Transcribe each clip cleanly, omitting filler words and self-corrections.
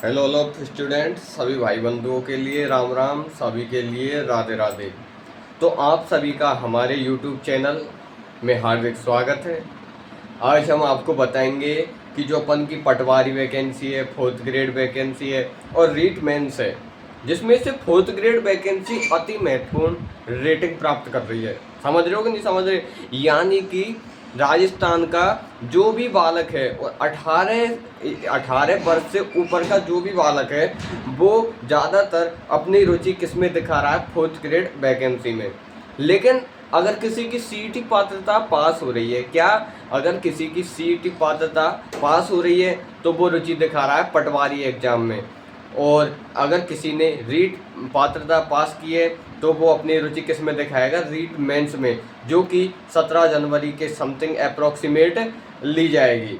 Hello hello students, सभी भाई बंधुओं के लिए राम राम, सभी के लिए राधे राधे। तो आप सभी का हमारे यूट्यूब चैनल में हार्दिक स्वागत है। आज हम आपको बताएंगे कि जो अपन की पटवारी वैकेंसी है, फोर्थ ग्रेड वैकेंसी है और रीट मेंस है, जिसमें से फोर्थ ग्रेड वैकेंसी अति महत्वपूर्ण रेटिंग प्राप्त कर रही है। समझ रहे हो कि नहीं समझ रहे? यानी कि राजस्थान का जो भी बालक है और 18 वर्ष से ऊपर का जो भी बालक है वो ज़्यादातर अपनी रुचि किस में दिखा रहा है? फोर्थ ग्रेड वैकेंसी में। लेकिन अगर किसी की सीईटी पात्रता पास हो रही है, क्या अगर किसी की सीईटी पात्रता पास हो रही है तो वो रुचि दिखा रहा है पटवारी एग्जाम में, और अगर किसी ने रीट पात्रता पास की है तो वो अपनी रुचि किस में दिखाएगा? रीट मेंस में, जो कि 17 जनवरी के समथिंग अप्रॉक्सीमेट ली जाएगी।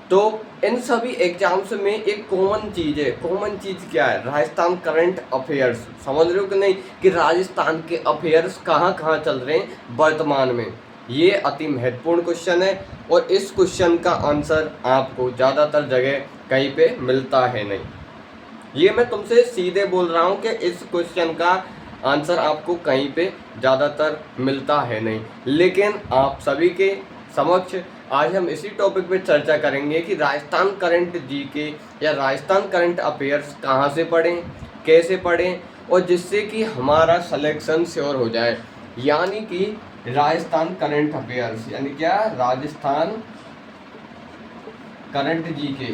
तो इन सभी एग्जाम्स में एक कॉमन चीज़ है। कॉमन चीज़ क्या है? Rajasthan current affairs. समझ रहे हो कि नहीं कि राजस्थान के अफेयर्स कहाँ कहाँ चल रहे हैं वर्तमान में? ये अति महत्वपूर्ण क्वेश्चन है और इस क्वेश्चन का आंसर आपको ज़्यादातर जगह कहीं पे मिलता है नहीं। ये मैं तुमसे सीधे बोल रहा हूँ कि इस क्वेश्चन का आंसर आपको कहीं पे ज़्यादातर मिलता है नहीं। लेकिन आप सभी के समक्ष आज हम इसी टॉपिक पे चर्चा करेंगे कि राजस्थान करंट जीके या राजस्थान करंट अफेयर्स कहाँ से पढ़ें, कैसे पढ़ें, और जिससे कि हमारा सिलेक्शन श्योर हो जाए। यानी कि राजस्थान करंट अफेयर्स यानी क्या? राजस्थान करंट जीके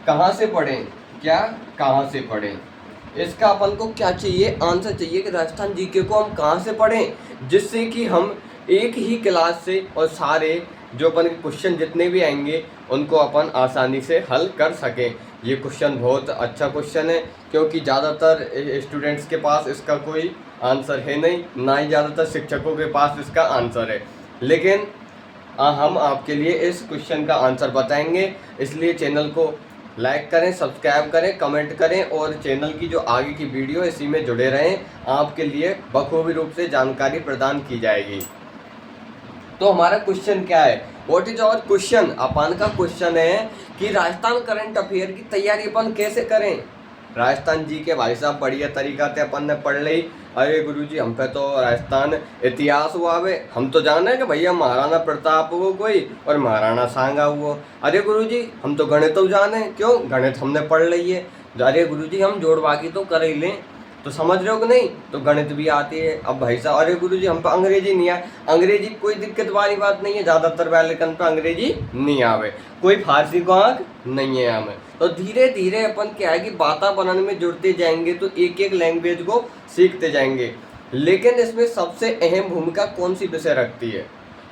कहाँ से पढ़ें? क्या कहाँ से पढ़ें? इसका अपन को क्या चाहिए? आंसर चाहिए कि राजस्थान जीके को हम कहाँ से पढ़ें, जिससे कि हम एक ही क्लास से और सारे जो अपन के क्वेश्चन जितने भी आएंगे उनको अपन आसानी से हल कर सकें। ये क्वेश्चन बहुत अच्छा क्वेश्चन है, क्योंकि ज़्यादातर स्टूडेंट्स के पास इसका कोई आंसर है नहीं, ना ही ज़्यादातर शिक्षकों के पास इसका आंसर है। लेकिन हम आपके लिए इस क्वेश्चन का आंसर बताएंगे, इसलिए चैनल को लाइक करें, सब्सक्राइब करें, कमेंट करें और चैनल की जो आगे की वीडियो है इसी में जुड़े रहें। आपके लिए बखूबी रूप से जानकारी प्रदान की जाएगी। तो हमारा क्वेश्चन क्या है? What is our question? अपन का क्वेश्चन है कि राजस्थान करंट अफेयर की तैयारी अपन कैसे करें। राजस्थान जी के भाई साहब बढ़िया तरीका से अपन ने पढ़ ली। अरे गुरुजी हम पे तो राजस्थान इतिहास हुआ है, हम तो जाने कि भैया महाराणा प्रताप वो कोई और महाराणा सांगा हुआ। अरे गुरुजी हम तो गणित तो जाने, क्यों? गणित हमने पढ़ ली है। अरे गुरुजी हम जोड़ बाकी तो कर ही लें। तो समझ रहे हो कि नहीं? तो गणित भी आती है। अब भाई साहब अरे गुरुजी हम पे अंग्रेजी नहीं आए। अंग्रेजी कोई दिक्कत वाली बात नहीं है, ज़्यादातर बालकन पे अंग्रेजी नहीं आवे, कोई फारसी को आँख नहीं है हमें। तो धीरे धीरे अपन क्या है कि वातावरण में जुड़ते जाएंगे तो एक एक लैंग्वेज को सीखते जाएंगे। लेकिन इसमें सबसे अहम भूमिका कौन सी विषय रखती है?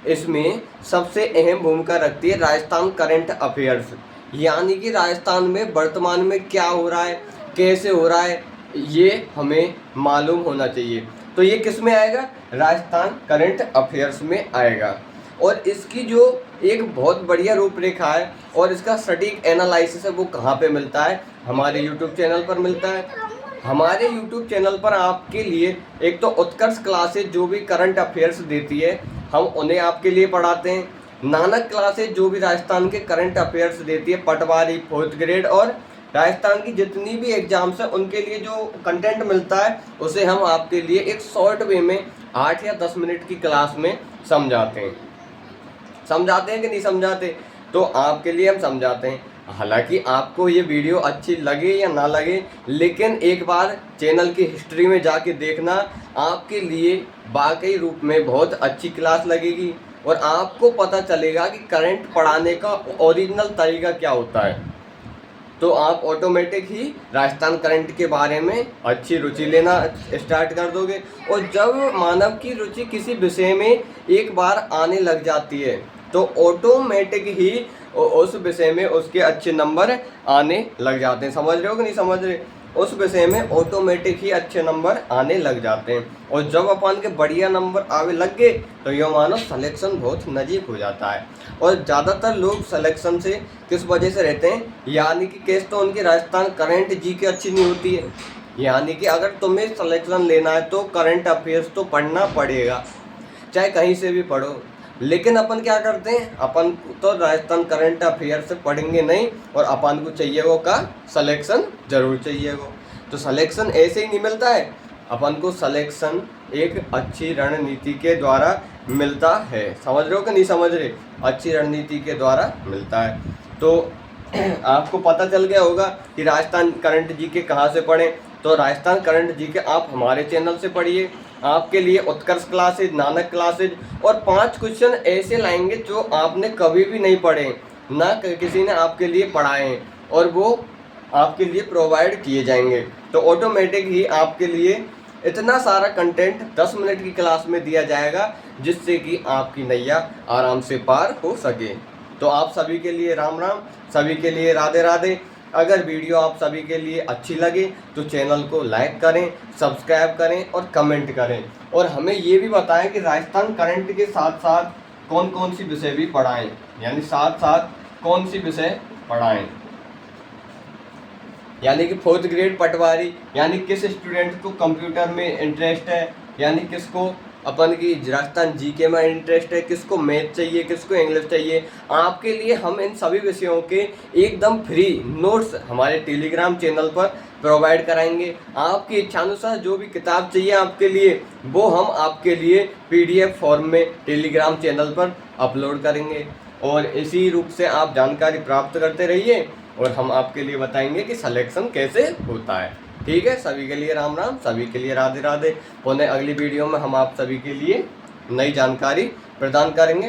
इसमें सबसे अहम भूमिका रखती है राजस्थान करंट अफेयर्स। यानी कि राजस्थान में वर्तमान में क्या हो रहा है, कैसे हो रहा है, ये हमें मालूम होना चाहिए। तो ये किस में आएगा? राजस्थान करंट अफेयर्स में आएगा। और इसकी जो एक बहुत बढ़िया रूपरेखा है और इसका सटीक एनालिसिस है वो कहाँ पे मिलता है? हमारे यूट्यूब चैनल पर मिलता है। हमारे यूट्यूब चैनल पर आपके लिए एक तो उत्कर्ष क्लासेज जो भी करंट अफेयर्स देती है हम उन्हें आपके लिए पढ़ाते हैं। नानक क्लासेज जो भी राजस्थान के करंट अफेयर्स देती है, पटवारी, फोर्थ ग्रेड और राजस्थान की जितनी भी एग्जाम्स हैं उनके लिए जो कंटेंट मिलता है उसे हम आपके लिए एक शॉर्ट वे में 8 या 10 मिनट की क्लास में समझाते हैं। समझाते हैं कि नहीं समझाते? तो आपके लिए हम समझाते हैं। हालांकि आपको ये वीडियो अच्छी लगे या ना लगे, लेकिन एक बार चैनल की हिस्ट्री में जाके देखना, आपके लिए वाकई रूप में बहुत अच्छी क्लास लगेगी और आपको पता चलेगा कि करंट पढ़ाने का ओरिजिनल तरीका क्या होता है। तो आप ऑटोमेटिक ही राजस्थान करंट के बारे में अच्छी रुचि लेना स्टार्ट कर दोगे। और जब मानव की रुचि किसी विषय में एक बार आने लग जाती है तो ऑटोमेटिक ही उस विषय में उसके अच्छे नंबर आने लग जाते हैं। समझ रहे हो कि नहीं समझ रहे? उस विषय में ऑटोमेटिक ही अच्छे नंबर आने लग जाते हैं। और जब अपन के बढ़िया नंबर आवे लग गए तो यह मानो सिलेक्शन बहुत नज़दीक हो जाता है। और ज़्यादातर लोग सिलेक्शन से किस वजह से रहते हैं? यानी कि केस तो उनकी राजस्थान करंट जी के अच्छी नहीं होती है। यानी कि अगर तुम्हें सिलेक्शन लेना है तो करंट अफेयर्स तो पढ़ना पड़ेगा, चाहे कहीं से भी पढ़ो। लेकिन अपन क्या करते हैं, अपन तो राजस्थान करंट अफेयर से पढ़ेंगे नहीं, और अपन को चाहिए वो का सिलेक्शन जरूर चाहिए वो। तो सिलेक्शन ऐसे ही नहीं मिलता है, अपन को सिलेक्शन एक अच्छी रणनीति के द्वारा मिलता है। समझ रहे हो कि नहीं समझ रहे? अच्छी रणनीति के द्वारा मिलता है। तो आपको पता चल गया होगा कि राजस्थान करंट जीके कहाँ से पढ़ें। तो राजस्थान करंट जीके आप हमारे चैनल से पढ़िए। आपके लिए उत्कर्ष क्लासेज, नानक क्लासेज, और 5 क्वेश्चन ऐसे लाएंगे जो आपने कभी भी नहीं पढ़े, ना किसी ने आपके लिए पढ़ाए हैं, और वो आपके लिए प्रोवाइड किए जाएंगे। तो ऑटोमेटिक ही आपके लिए इतना सारा कंटेंट 10 मिनट की क्लास में दिया जाएगा, जिससे कि आपकी नैया आराम से पार हो सके। तो आप सभी के लिए राम राम, सभी के लिए राधे राधे। अगर वीडियो आप सभी के लिए अच्छी लगे तो चैनल को लाइक करें, सब्सक्राइब करें और कमेंट करें, और हमें ये भी बताएं कि राजस्थान करंट के साथ साथ कौन कौन सी विषय भी पढ़ाएं, यानी साथ साथ कौन सी विषय पढ़ाएं, यानी कि 4th ग्रेड पटवारी, यानी किस स्टूडेंट को कंप्यूटर में इंटरेस्ट है, यानी किसको अपन की राजस्थान जीके में इंटरेस्ट है, किसको मैथ चाहिए, किसको इंग्लिश चाहिए। आपके लिए हम इन सभी विषयों के एकदम फ्री नोट्स हमारे टेलीग्राम चैनल पर प्रोवाइड कराएंगे। आपकी इच्छानुसार जो भी किताब चाहिए आपके लिए, वो हम आपके लिए PDF फॉर्म में टेलीग्राम चैनल पर अपलोड करेंगे, और इसी रूप से आप जानकारी प्राप्त करते रहिए, और हम आपके लिए बताएंगे कि सिलेक्शन कैसे होता है। ठीक है, सभी के लिए राम राम, सभी के लिए राधे राधे। पुनः अगली वीडियो में हम आप सभी के लिए नई जानकारी प्रदान करेंगे।